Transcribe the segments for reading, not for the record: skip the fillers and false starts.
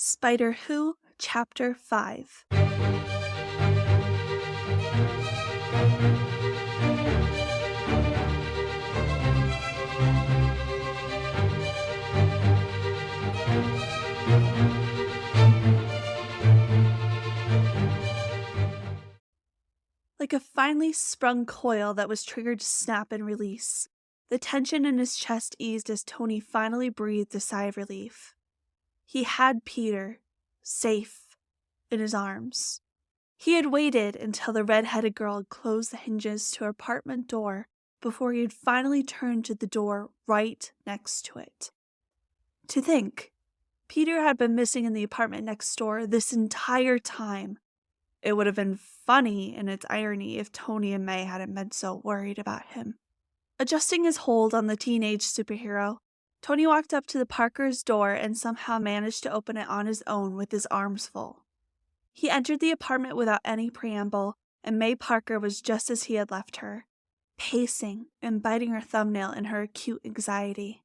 Spider Who, Chapter 5. Like a finely sprung coil that was triggered to snap and release, the tension in his chest eased as Tony finally breathed a sigh of relief. He had Peter, safe, in his arms. He had waited until the red-headed girl had closed the hinges to her apartment door before he had finally turned to the door right next to it. To think, Peter had been missing in the apartment next door this entire time. It would have been funny in its irony if Tony and May hadn't been so worried about him. Adjusting his hold on the teenage superhero, Tony walked up to the Parkers' door and somehow managed to open it on his own with his arms full. He entered the apartment without any preamble, and May Parker was just as he had left her, pacing and biting her thumbnail in her acute anxiety.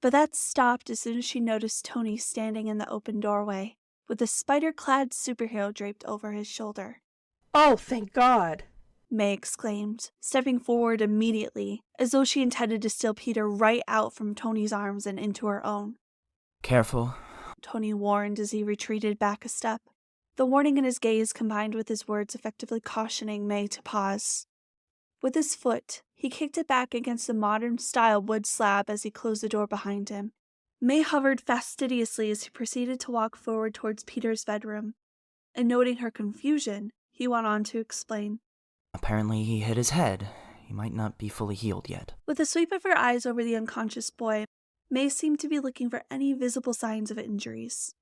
But that stopped as soon as she noticed Tony standing in the open doorway, with the spider-clad superhero draped over his shoulder. "Oh, thank God!" May exclaimed, stepping forward immediately, as though she intended to steal Peter right out from Tony's arms and into her own. "Careful," Tony warned as he retreated back a step. The warning in his gaze combined with his words effectively cautioning May to pause. With his foot, he kicked it back against the modern-style wood slab as he closed the door behind him. May hovered fastidiously as he proceeded to walk forward towards Peter's bedroom, and noting her confusion, he went on to explain. "Apparently he hit his head. He might not be fully healed yet." With a sweep of her eyes over the unconscious boy, May seemed to be looking for any visible signs of injuries.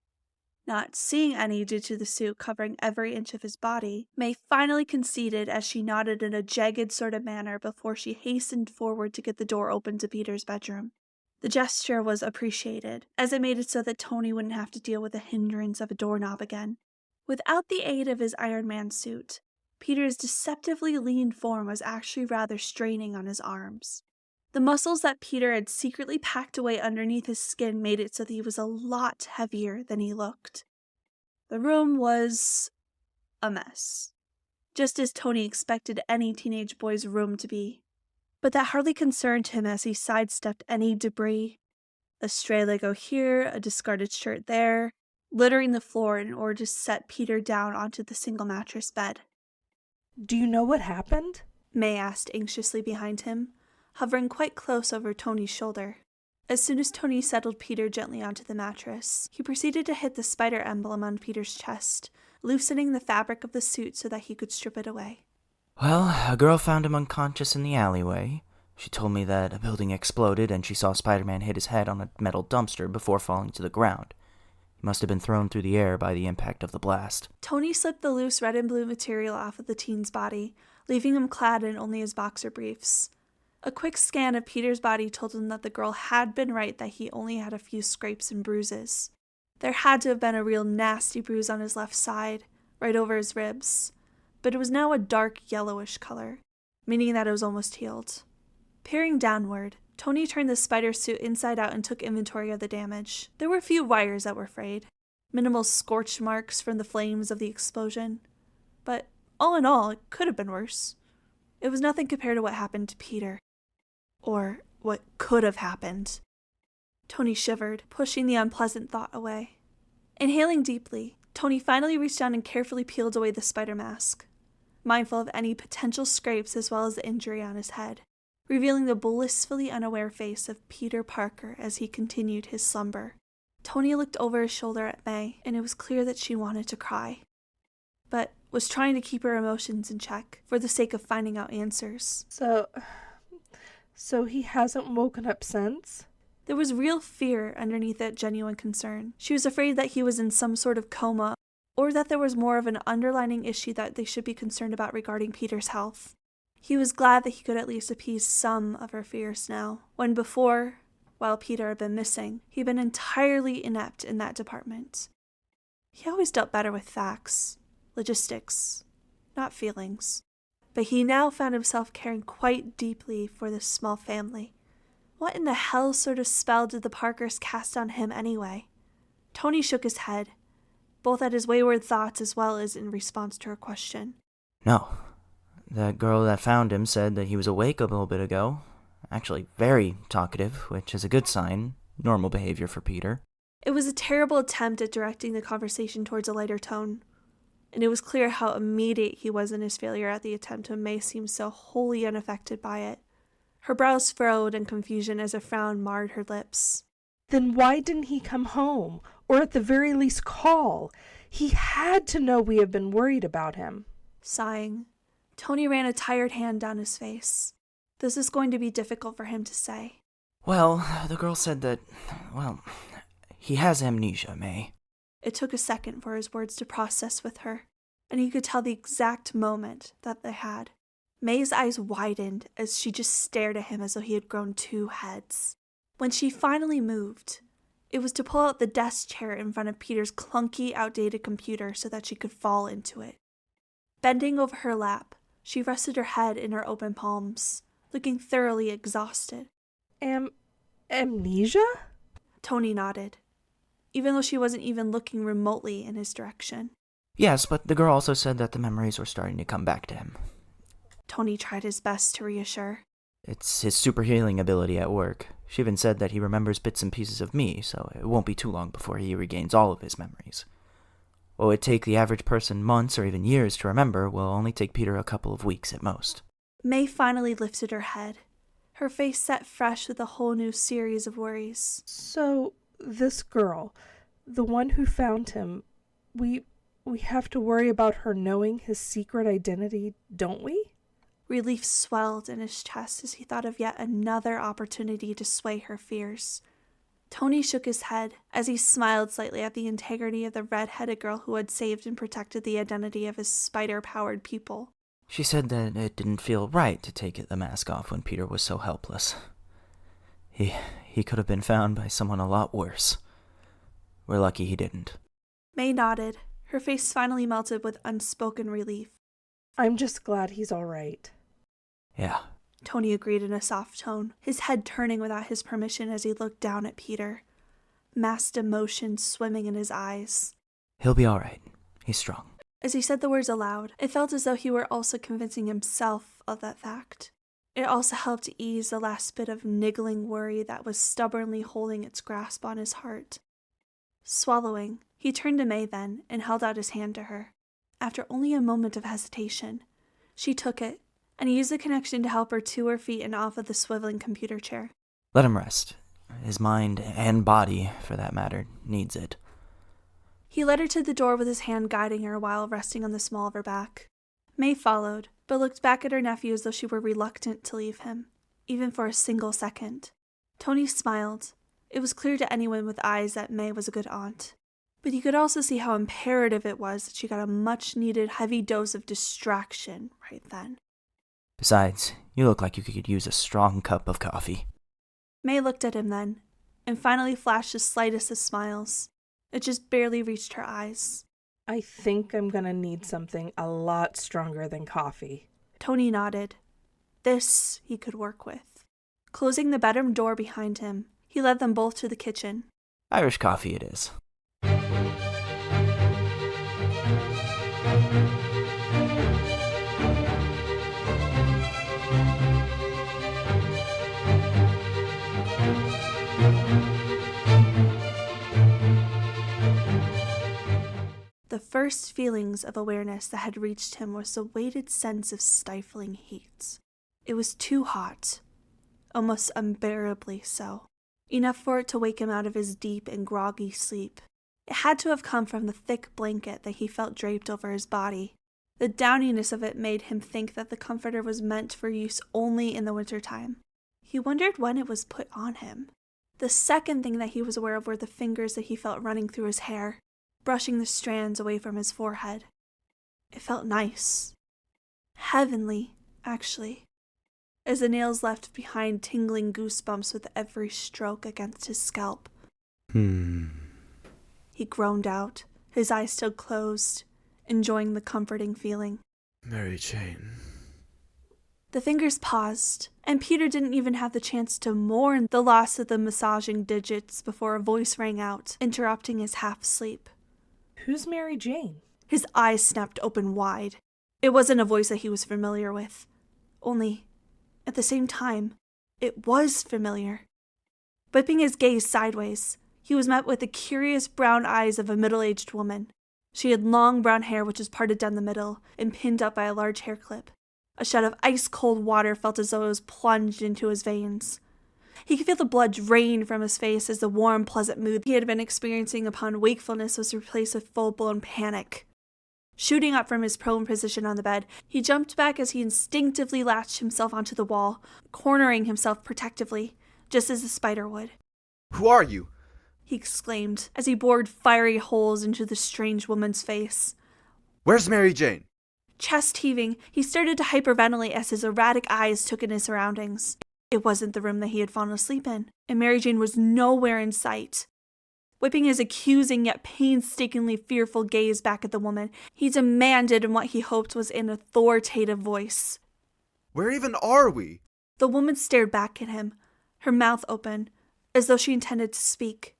Not seeing any due to the suit covering every inch of his body, May finally conceded as she nodded in a jagged sort of manner before she hastened forward to get the door open to Peter's bedroom. The gesture was appreciated, as it made it so that Tony wouldn't have to deal with the hindrance of a doorknob again. Without the aid of his Iron Man suit, Peter's deceptively lean form was actually rather straining on his arms. The muscles that Peter had secretly packed away underneath his skin made it so that he was a lot heavier than he looked. The room was a mess, just as Tony expected any teenage boy's room to be. But that hardly concerned him as he sidestepped any debris. A stray Lego here, a discarded shirt there, littering the floor in order to set Peter down onto the single mattress bed. "Do you know what happened?" May asked anxiously behind him, hovering quite close over Tony's shoulder. As soon as Tony settled Peter gently onto the mattress, he proceeded to hit the spider emblem on Peter's chest, loosening the fabric of the suit so that he could strip it away. "Well, a girl found him unconscious in the alleyway. She told me that a building exploded and she saw Spider-Man hit his head on a metal dumpster before falling to the ground. He must have been thrown through the air by the impact of the blast." Tony slipped the loose red and blue material off of the teen's body, leaving him clad in only his boxer briefs. A quick scan of Peter's body told him that the girl had been right that he only had a few scrapes and bruises. There had to have been a real nasty bruise on his left side, right over his ribs, but it was now a dark yellowish color, meaning that it was almost healed. Peering downward, Tony turned the spider suit inside out and took inventory of the damage. There were a few wires that were frayed, minimal scorch marks from the flames of the explosion, but all in all, it could have been worse. It was nothing compared to what happened to Peter. Or what could have happened. Tony shivered, pushing the unpleasant thought away. Inhaling deeply, Tony finally reached down and carefully peeled away the spider mask, mindful of any potential scrapes as well as the injury on his head, revealing the blissfully unaware face of Peter Parker as he continued his slumber. Tony looked over his shoulder at May, and it was clear that she wanted to cry, but was trying to keep her emotions in check for the sake of finding out answers. So he hasn't woken up since? There was real fear underneath that genuine concern. She was afraid that he was in some sort of coma, or that there was more of an underlying issue that they should be concerned about regarding Peter's health. He was glad that he could at least appease some of her fears now, when before, while Peter had been missing, he'd been entirely inept in that department. He always dealt better with facts, logistics, not feelings. But he now found himself caring quite deeply for this small family. What in the hell sort of spell did the Parkers cast on him anyway? Tony shook his head, both at his wayward thoughts as well as in response to her question. No. That girl that found him said that he was awake a little bit ago. Actually, very talkative, which is a good sign. Normal behavior for Peter. It was a terrible attempt at directing the conversation towards a lighter tone, and it was clear how immediate he was in his failure at the attempt when May seemed so wholly unaffected by it. Her brows furrowed in confusion as a frown marred her lips. Then why didn't he come home, or at the very least call? He had to know we have been worried about him. Sighing, Tony ran a tired hand down his face. This was going to be difficult for him to say. Well, the girl said that, he has amnesia, May. It took a second for his words to process with her, and he could tell the exact moment that they had. May's eyes widened as she just stared at him as though he had grown two heads. When she finally moved, it was to pull out the desk chair in front of Peter's clunky, outdated computer so that she could fall into it. Bending over her lap, she rested her head in her open palms, looking thoroughly exhausted. Amnesia? Tony nodded, even though she wasn't even looking remotely in his direction. Yes, but the girl also said that the memories were starting to come back to him. Tony tried his best to reassure. It's his super healing ability at work. She even said that he remembers bits and pieces of me, so it won't be too long before he regains all of his memories. What would take the average person months or even years to remember will only take Peter a couple of weeks at most. May finally lifted her head, her face set fresh with a whole new series of worries. So, this girl, the one who found him, we have to worry about her knowing his secret identity, don't we? Relief swelled in his chest as he thought of yet another opportunity to sway her fears. Tony shook his head as he smiled slightly at the integrity of the red-headed girl who had saved and protected the identity of his spider-powered people. She said that it didn't feel right to take the mask off when Peter was so helpless. He could have been found by someone a lot worse. We're lucky he didn't. May nodded, her face finally melted with unspoken relief. I'm just glad he's all right. Yeah. Tony agreed in a soft tone, his head turning without his permission as he looked down at Peter, masked emotion swimming in his eyes. He'll be all right. He's strong. As he said the words aloud, it felt as though he were also convincing himself of that fact. It also helped to ease the last bit of niggling worry that was stubbornly holding its grasp on his heart. Swallowing, he turned to May then and held out his hand to her. After only a moment of hesitation, she took it and used the connection to help her to her feet and off of the swiveling computer chair. Let him rest. His mind, and body, for that matter, needs it. He led her to the door with his hand guiding her while resting on the small of her back. May followed, but looked back at her nephew as though she were reluctant to leave him, even for a single second. Tony smiled. It was clear to anyone with eyes that May was a good aunt. But you could also see how imperative it was that she got a much-needed heavy dose of distraction right then. Besides, you look like you could use a strong cup of coffee. May looked at him then, and finally flashed the slightest of smiles. It just barely reached her eyes. I think I'm gonna need something a lot stronger than coffee. Tony nodded. This he could work with. Closing the bedroom door behind him, he led them both to the kitchen. Irish coffee it is. The first feelings of awareness that had reached him was a weighted sense of stifling heat. It was too hot, almost unbearably so, enough for it to wake him out of his deep and groggy sleep. It had to have come from the thick blanket that he felt draped over his body. The downiness of it made him think that the comforter was meant for use only in the wintertime. He wondered when it was put on him. The second thing that he was aware of were the fingers that he felt running through his hair, brushing the strands away from his forehead. It felt nice. Heavenly, actually, as the nails left behind tingling goosebumps with every stroke against his scalp. He groaned out, his eyes still closed, enjoying the comforting feeling. Mary Jane. The fingers paused, And Peter didn't even have the chance to mourn the loss of the massaging digits before a voice rang out, interrupting his half-sleep. Who's Mary Jane? His eyes snapped open wide. It wasn't a voice that he was familiar with. Only, at the same time, it was familiar. Whipping his gaze sideways, he was met with the curious brown eyes of a middle-aged woman. She had long brown hair which was parted down the middle and pinned up by a large hair clip. A shed of ice-cold water felt as though it was plunged into his veins. He could feel the blood drain from his face as the warm, pleasant mood he had been experiencing upon wakefulness was replaced with full-blown panic. Shooting up from his prone position on the bed, he jumped back as he instinctively latched himself onto the wall, cornering himself protectively, just as the spider would. Who are you? He exclaimed as he bored fiery holes into the strange woman's face. Where's Mary Jane? Chest heaving, he started to hyperventilate as his erratic eyes took in his surroundings. It wasn't the room that he had fallen asleep in, and Mary Jane was nowhere in sight. Whipping his accusing yet painstakingly fearful gaze back at the woman, he demanded in what he hoped was an authoritative voice. Where even are we? The woman stared back at him, her mouth open, as though she intended to speak,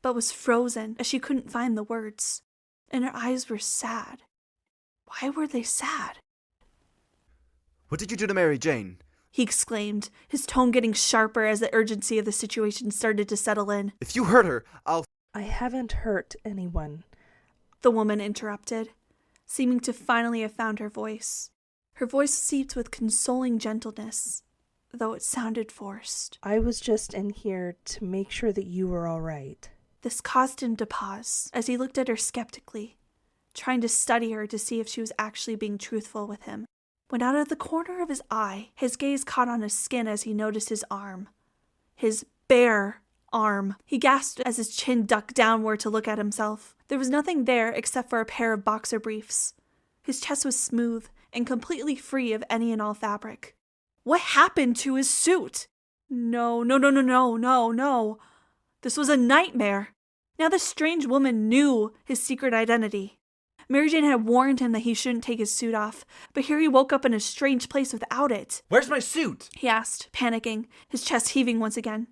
but was frozen as she couldn't find the words, and her eyes were sad. Why were they sad? What did you do to Mary Jane? He exclaimed, his tone getting sharper as the urgency of the situation started to settle in. If you hurt her, I haven't hurt anyone, the woman interrupted, seeming to finally have found her voice. Her voice seeped with consoling gentleness, though it sounded forced. I was just in here to make sure that you were all right. This caused him to pause as he looked at her skeptically, trying to study her to see if she was actually being truthful with him. When out of the corner of his eye, his gaze caught on his skin as he noticed his arm. His bare arm. He gasped as his chin ducked downward to look at himself. There was nothing there except for a pair of boxer briefs. His chest was smooth and completely free of any and all fabric. What happened to his suit? No. This was a nightmare. Now the strange woman knew his secret identity. Mary Jane had warned him that he shouldn't take his suit off, but here he woke up in a strange place without it. Where's my suit? He asked, panicking, his chest heaving once again.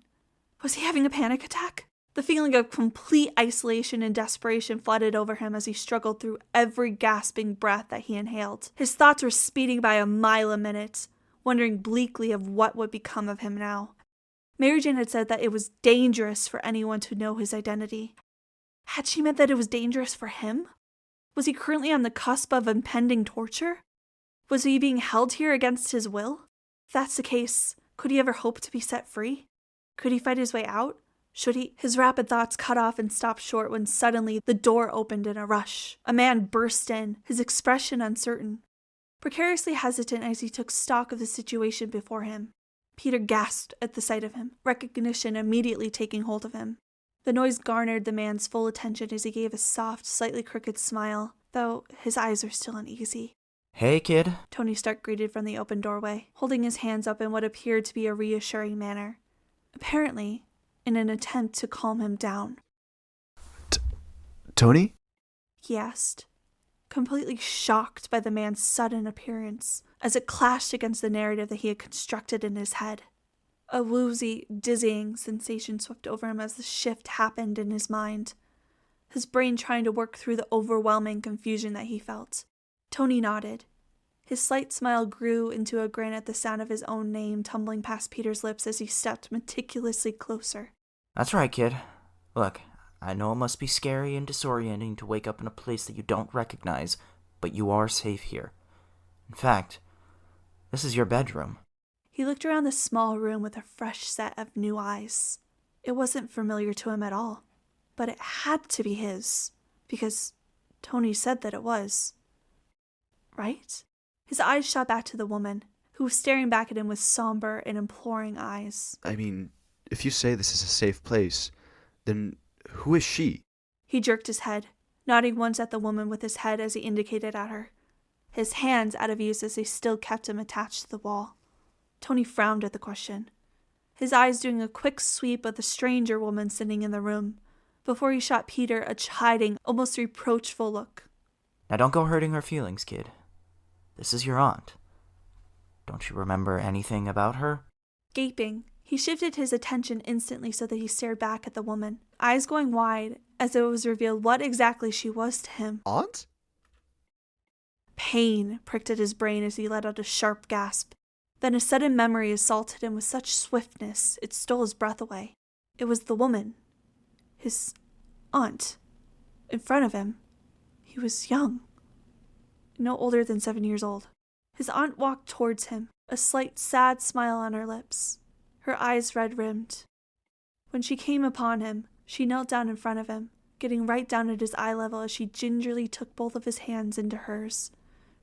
Was he having a panic attack? The feeling of complete isolation and desperation flooded over him as he struggled through every gasping breath that he inhaled. His thoughts were speeding by a mile a minute, wondering bleakly of what would become of him now. Mary Jane had said that it was dangerous for anyone to know his identity. Had she meant that it was dangerous for him? Was he currently on the cusp of impending torture? Was he being held here against his will? If that's the case, could he ever hope to be set free? Could he fight his way out? Should he? His rapid thoughts cut off and stopped short when suddenly the door opened in a rush. A man burst in, his expression uncertain, precariously hesitant as he took stock of the situation before him. Peter gasped at the sight of him, recognition immediately taking hold of him. The noise garnered the man's full attention as he gave a soft, slightly crooked smile, though his eyes were still uneasy. Hey, kid. Tony Stark greeted from the open doorway, holding his hands up in what appeared to be a reassuring manner, apparently in an attempt to calm him down. Tony? He asked, completely shocked by the man's sudden appearance, as it clashed against the narrative that he had constructed in his head. A woozy, dizzying sensation swept over him as the shift happened in his mind, his brain trying to work through the overwhelming confusion that he felt. Tony nodded. His slight smile grew into a grin at the sound of his own name tumbling past Peter's lips as he stepped meticulously closer. That's right, kid. Look, I know it must be scary and disorienting to wake up in a place that you don't recognize, but you are safe here. In fact, this is your bedroom. He looked around the small room with a fresh set of new eyes. It wasn't familiar to him at all, but it had to be his, because Tony said that it was. Right? His eyes shot back to the woman, who was staring back at him with somber and imploring eyes. I mean, if you say this is a safe place, then who is she? He jerked his head, nodding once at the woman with his head as he indicated at her, his hands out of use as they still kept him attached to the wall. Tony frowned at the question, his eyes doing a quick sweep of the stranger woman sitting in the room, before he shot Peter a chiding, almost reproachful look. Now don't go hurting her feelings, kid. This is your aunt. Don't you remember anything about her? Gaping, he shifted his attention instantly so that he stared back at the woman, eyes going wide as it was revealed what exactly she was to him. Aunt? Pain pricked at his brain as he let out a sharp gasp. Then a sudden memory assaulted him with such swiftness it stole his breath away. It was the woman. His aunt. In front of him. He was young. No older than 7 years old. His aunt walked towards him, a slight sad smile on her lips, her eyes red-rimmed. When she came upon him, she knelt down in front of him, getting right down at his eye level as she gingerly took both of his hands into hers,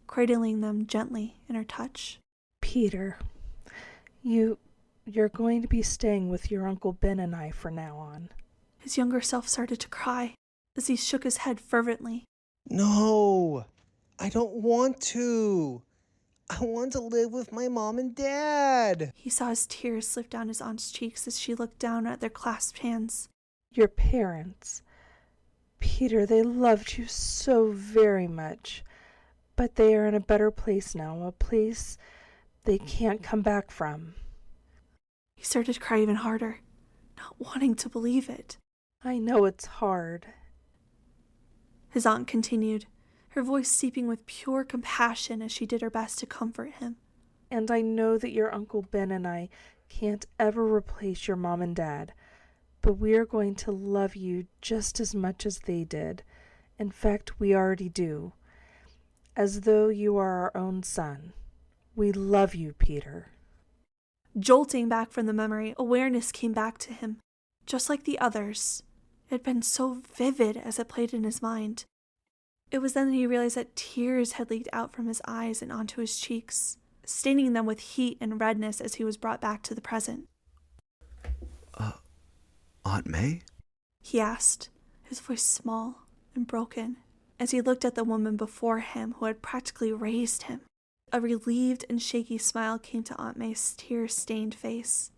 cradling them gently in her touch. Peter, you're going to be staying with your Uncle Ben and I from now on. His younger self started to cry as he shook his head fervently. No, I don't want to. I want to live with my mom and dad. He saw his tears slip down his aunt's cheeks as she looked down at their clasped hands. Your parents. Peter, they loved you so very much, but they are in a better place now, a place they can't come back from. He started to cry even harder, not wanting to believe it. I know it's hard. His aunt continued, her voice seeping with pure compassion as she did her best to comfort him. And I know that your Uncle Ben and I can't ever replace your mom and dad, but we are going to love you just as much as they did. In fact, we already do. As though you are our own son. We love you, Peter. Jolting back from the memory, awareness came back to him. Just like the others, it had been so vivid as it played in his mind. It was then that he realized that tears had leaked out from his eyes and onto his cheeks, staining them with heat and redness as he was brought back to the present. Aunt May? He asked, his voice small and broken, as he looked at the woman before him who had practically raised him. A relieved and shaky smile came to Aunt May's tear-stained face.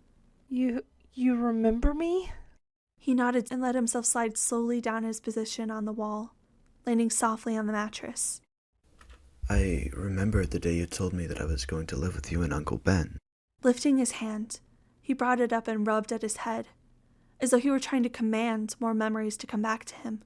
You remember me? He nodded and let himself slide slowly down his position on the wall, landing softly on the mattress. I remembered the day you told me that I was going to live with you and Uncle Ben. Lifting his hand, he brought it up and rubbed at his head, as though he were trying to command more memories to come back to him.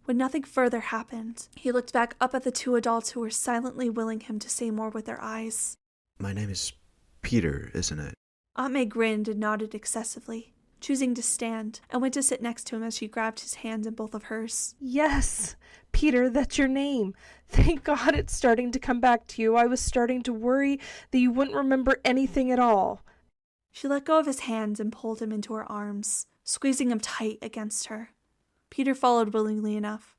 When nothing further happened, he looked back up at the two adults who were silently willing him to say more with their eyes. My name is Peter, isn't it? Aunt May grinned and nodded excessively, choosing to stand, and went to sit next to him as she grabbed his hands in both of hers. Yes, Peter, that's your name. Thank God it's starting to come back to you. I was starting to worry that you wouldn't remember anything at all. She let go of his hands and pulled him into her arms, squeezing him tight against her. Peter followed willingly enough,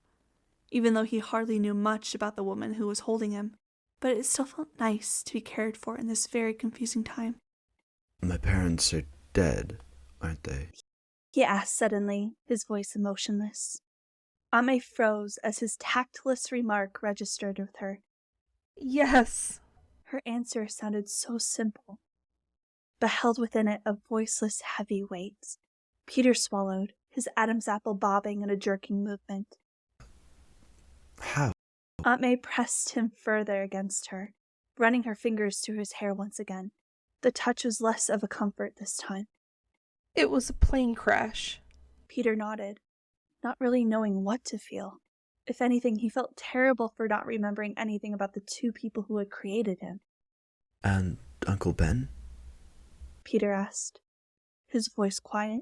even though he hardly knew much about the woman who was holding him, but it still felt nice to be cared for in this very confusing time. My parents are dead, aren't they? He asked suddenly, his voice emotionless. Aunt May froze as his tactless remark registered with her. Yes. Her answer sounded so simple, but held within it a voiceless heavy weight. Peter swallowed, his Adam's apple bobbing in a jerking movement. How? Aunt May pressed him further against her, running her fingers through his hair once again. The touch was less of a comfort this time. It was a plane crash. Peter nodded, not really knowing what to feel. If anything, he felt terrible for not remembering anything about the two people who had created him. And Uncle Ben? Peter asked, his voice quiet.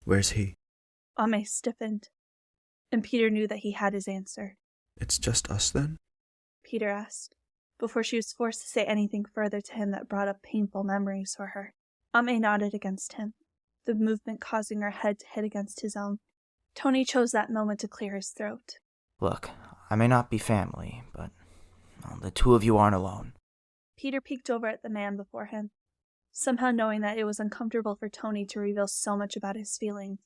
Where's he? Aunt May stiffened, and Peter knew that he had his answer. It's just us then? Peter asked, before she was forced to say anything further to him that brought up painful memories for her. Aunt May nodded against him, the movement causing her head to hit against his own. Tony chose that moment to clear his throat. Look, I may not be family, but the two of you aren't alone. Peter peeked over at the man before him, somehow knowing that it was uncomfortable for Tony to reveal so much about his feelings.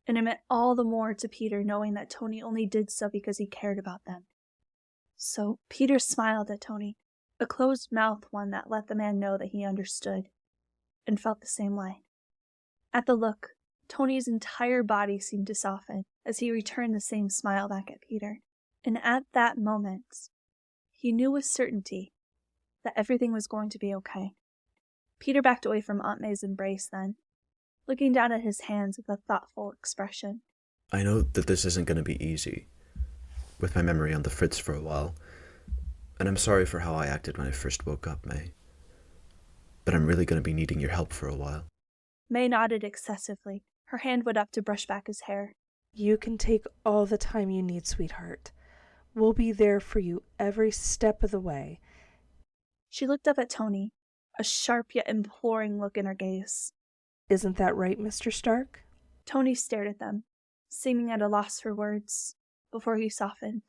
And it meant all the more to Peter knowing that Tony only did so because he cared about them. So Peter smiled at Tony, a closed-mouthed one that let the man know that he understood, and felt the same way. At the look, Tony's entire body seemed to soften as he returned the same smile back at Peter. And at that moment, he knew with certainty that everything was going to be okay. Peter backed away from Aunt May's embrace then, looking down at his hands with a thoughtful expression. I know that this isn't going to be easy, with my memory on the fritz for a while, and I'm sorry for how I acted when I first woke up, May. But I'm really going to be needing your help for a while. May nodded excessively. Her hand went up to brush back his hair. You can take all the time you need, sweetheart. We'll be there for you every step of the way. She looked up at Tony, a sharp yet imploring look in her gaze. Isn't that right, Mr. Stark? Tony stared at them, seeming at a loss for words, before he softened.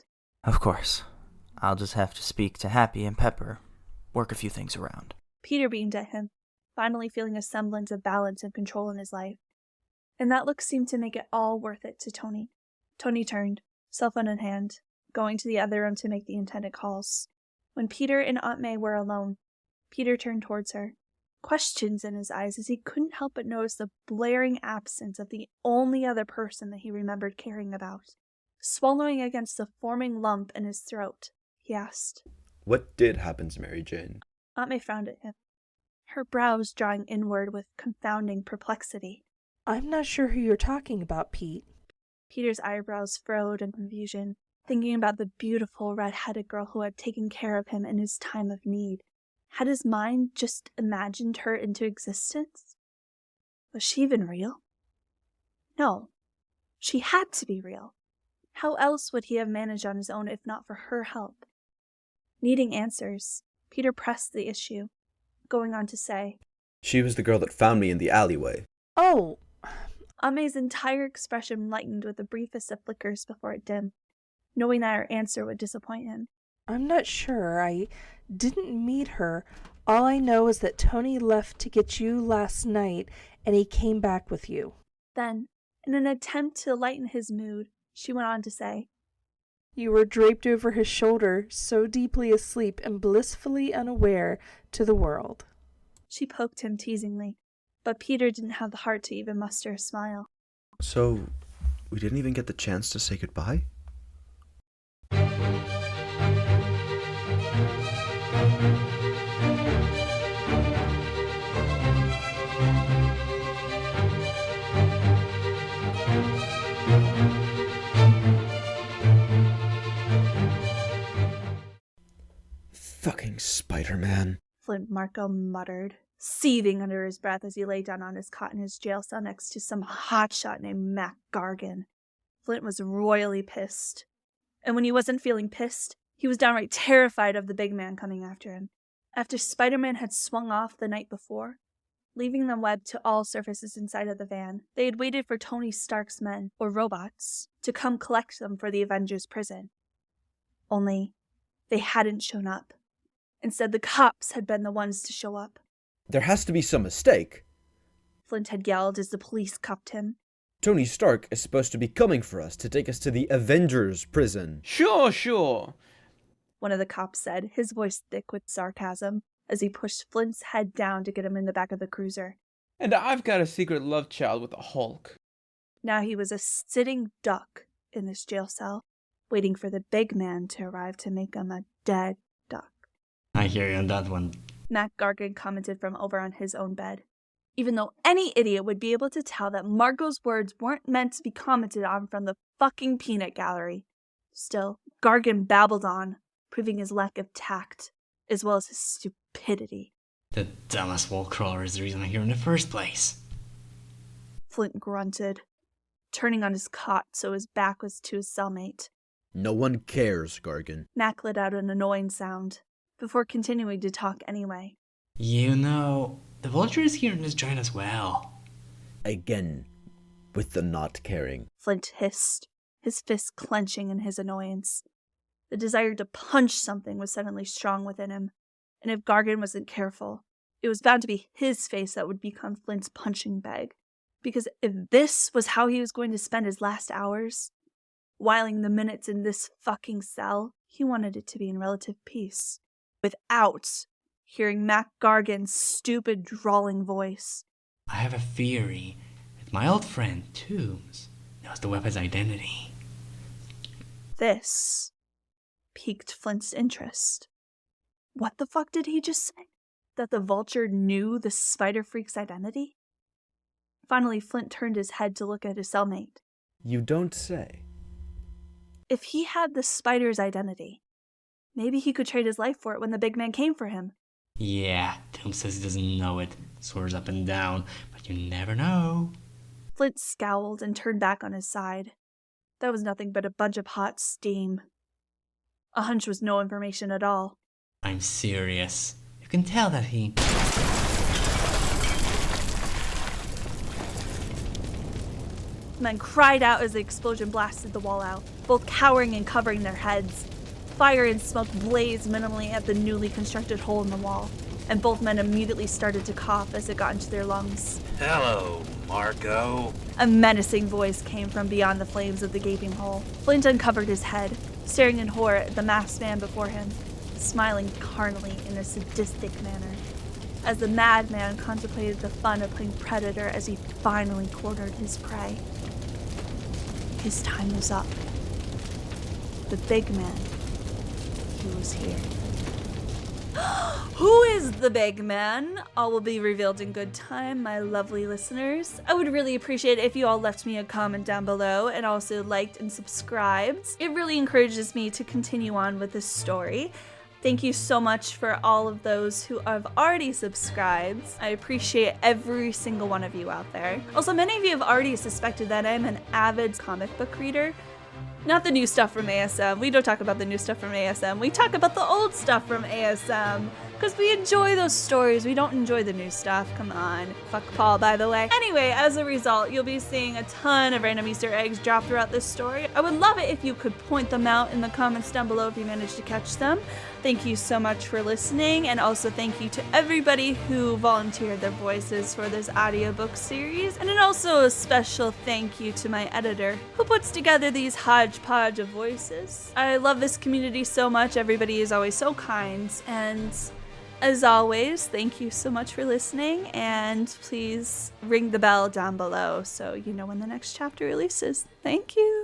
Of course. I'll just have to speak to Happy and Pepper, work a few things around. Peter beamed at him, finally feeling a semblance of balance and control in his life. And that look seemed to make it all worth it to Tony. Tony turned, cell phone in hand, going to the other room to make the intended calls. When Peter and Aunt May were alone, Peter turned towards her, questions in his eyes as he couldn't help but notice the blaring absence of the only other person that he remembered caring about. Swallowing against the forming lump in his throat, he asked, What did happen to Mary Jane? Aunt May frowned at him, her brows drawing inward with confounding perplexity. I'm not sure who you're talking about, Pete. Peter's eyebrows furrowed in confusion, thinking about the beautiful red-headed girl who had taken care of him in his time of need. Had his mind just imagined her into existence? Was she even real? No, she had to be real. How else would he have managed on his own if not for her help? Needing answers, Peter pressed the issue, going on to say, She was the girl that found me in the alleyway. Oh! Aunt May's entire expression lightened with the briefest of flickers before it dimmed, knowing that her answer would disappoint him. I'm not sure. I didn't meet her. All I know is that Tony left to get you last night, and he came back with you. Then, in an attempt to lighten his mood, she went on to say, You were draped over his shoulder, so deeply asleep and blissfully unaware to the world. She poked him teasingly, but Peter didn't have the heart to even muster a smile. So, we didn't even get the chance to say goodbye? Fucking Spider-Man. Flint Marco muttered, seething under his breath as he lay down on his cot in his jail cell next to some hotshot named Mac Gargan. Flint was royally pissed. And when he wasn't feeling pissed, he was downright terrified of the big man coming after him. After Spider-Man had swung off the night before, leaving them webbed to all surfaces inside of the van, they had waited for Tony Stark's men, or robots, to come collect them for the Avengers prison. Only, they hadn't shown up. Instead, the cops had been the ones to show up. There has to be some mistake. Flint had yelled as the police cuffed him. Tony Stark is supposed to be coming for us to take us to the Avengers prison. Sure. One of the cops said, his voice thick with sarcasm, as he pushed Flint's head down to get him in the back of the cruiser. And I've got a secret love child with a Hulk. Now he was a sitting duck in this jail cell, waiting for the big man to arrive to make him a dead duck. I hear you on that one. Mac Gargan commented from over on his own bed. Even though any idiot would be able to tell that Marco's words weren't meant to be commented on from the fucking peanut gallery. Still, Gargan babbled on, proving his lack of tact, as well as his stupidity. The dumbest wall crawler is the reason I'm here in the first place. Flint grunted, turning on his cot so his back was to his cellmate. No one cares, Gargan. Mac let out an annoying sound, before continuing to talk anyway. You know, the Vulture is here in this joint as well. Again, with the not caring. Flint hissed, his fists clenching in his annoyance. The desire to punch something was suddenly strong within him, and if Gargan wasn't careful, it was bound to be his face that would become Flint's punching bag. Because if this was how he was going to spend his last hours, whiling the minutes in this fucking cell, he wanted it to be in relative peace. Without hearing Mac Gargan's stupid, drawling voice. I have a theory that my old friend Toombs knows the weapon's identity. This piqued Flint's interest. What the fuck did he just say? that the vulture knew the spider freak's identity? Finally, Flint turned his head to look at his cellmate. You don't say. If he had the spider's identity, maybe he could trade his life for it when the big man came for him. Yeah, Tom says he doesn't know it. Swears up and down, but you never know. Flint scowled and turned back on his side. That was nothing but a bunch of hot steam. A hunch was no information at all. I'm serious. You can tell that he... The men cried out as the explosion blasted the wall out, both cowering and covering their heads. Fire and smoke blazed minimally at the newly constructed hole in the wall, and both men immediately started to cough as it got into their lungs. Hello, Marco. A menacing voice came from beyond the flames of the gaping hole. Flint uncovered his head, staring in horror at the masked man before him, smiling carnally in a sadistic manner, as the madman contemplated the fun of playing predator as he finally cornered his prey. His time was up. The big man, he was here. Who is the big man? All will be revealed in good time, my lovely listeners. I would really appreciate it if you all left me a comment down below and also liked and subscribed. It really encourages me to continue on with this story. Thank you so much for all of those who have already subscribed. I appreciate every single one of you out there. Also, many of you have already suspected that I'm an avid comic book reader. Not the new stuff from ASM. We don't talk about the new stuff from ASM. We talk about the old stuff from ASM. Because we enjoy those stories. We don't enjoy the new stuff. Come on. Fuck Paul, by the way. Anyway, as a result, you'll be seeing a ton of random Easter eggs drop throughout this story. I would love it if you could point them out in the comments down below if you managed to catch them. Thank you so much for listening, and also thank you to everybody who volunteered their voices for this audiobook series, and then also a special thank you to my editor who puts together these hodgepodge of voices. I love this community so much. Everybody is always so kind, and as always, thank you so much for listening, and please ring the bell down below so you know when the next chapter releases. Thank you.